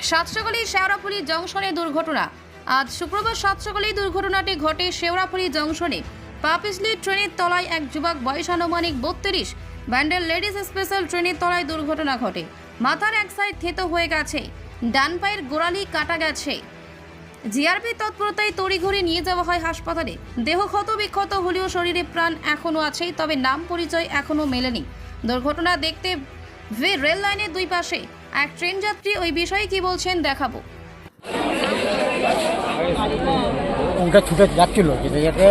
সাতসকালী শেওড়াফুলি জংশনে দুর্ঘটনা। আজ শুক্রবার সাতসকালী দুর্ঘটনাটি ঘটে শেওড়াফুলি জংশনে। পা পিছলে ট্রেনের তলায় এক যুবক, বয়স আনুমানিক 32। ব্যান্ডেল লেডিস স্পেশাল ট্রেনের তলায় দুর্ঘটনা ঘটে। মাথার এক সাইড থেতো হয়ে গেছে, ডান পায়ের গোড়ালি কাটা গেছে। জিআরপি তৎপরতায় তড়িঘড়ি নিয়ে যাওয়া হয় হাসপাতালে। দেহ ক্ষত বিক্ষত হলেও শরীরে প্রাণ এখনও আছে, তবে নাম পরিচয় এখনও মেলেনি। দুর্ঘটনা দেখতে রেল লাইনের দুই পাশে এক ট্রেন যাত্রী ওই বিষয়ে কি বলছেন দেখাবো। ওটা ছুটে যাচ্ছিল, যেতে যেতে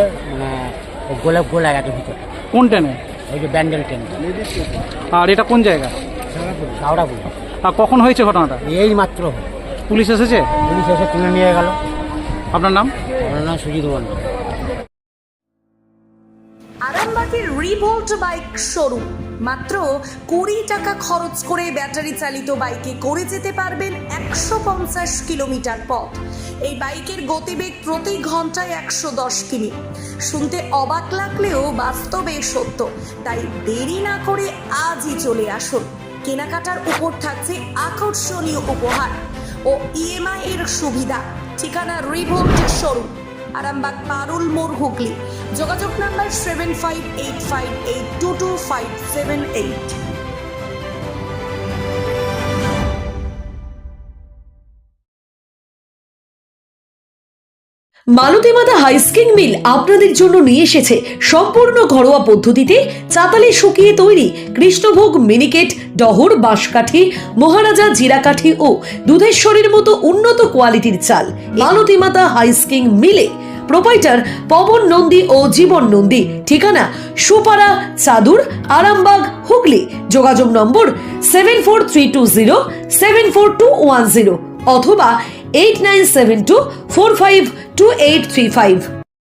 গোলা গেছে ভিতরে। কোন ট্রেনে? ওই যে ব্যান্ডেল ট্রেন। আর এটা কোন জায়গা? হাওড়াপুর। আর কখন হয়েছে ঘটনাটা? এই মাত্র পুলিশ এসেছে? পুলিশ এসে তুলে নিয়ে গেল। আপনার নাম? আমার নাম সুজিত মন্ডল। আরামবাগের রিভোল্ট বাইক শোরুম। মাত্র 20 টাকা খরচ করে ব্যাটারি চালিত বাইকে করে যেতে পারবেন 150 কিলোমিটার পথ। এই বাইকের গতিবেগ প্রতি ঘন্টায় 110 কিমি। শুনতে অবাক লাগলেও বাস্তবে সত্য, তাই দেরি না করে আজই চলে আসুন। কেনাকাটার উপর থাকছে আকর্ষণীয় উপহার ও ইএমআই এর সুবিধা। ঠিকানা রিভোল্ট শোরুম, আরামবাগ পারুল মোড়, হুগলি। যোগাযোগ নাম্বার 7585822578। মালতী মাতা হাইস্কিং মিল আপনাদের জন্য নিয়ে এসেছে সম্পূর্ণ ঘরোয়া পদ্ধতিতে চাতালে শুকিয়ে তৈরি কৃষ্ণভোগ, মিনিকেট, ডহর, বাঁশকাঠি, মহারাজা, জিরাকাঠি ও দুধেশ্বরীর মতো উন্নত কোয়ালিটির চাল। মালতী মাতা হাইস্কিং মিলে প্রোপাইটার পবন নন্দী ও জীবন নন্দী। ঠিকানা সুপারা, চাদুর, আরামবাগ, হুগলি। যোগাযোগ নম্বর 7432074210 অথবা 8972452835।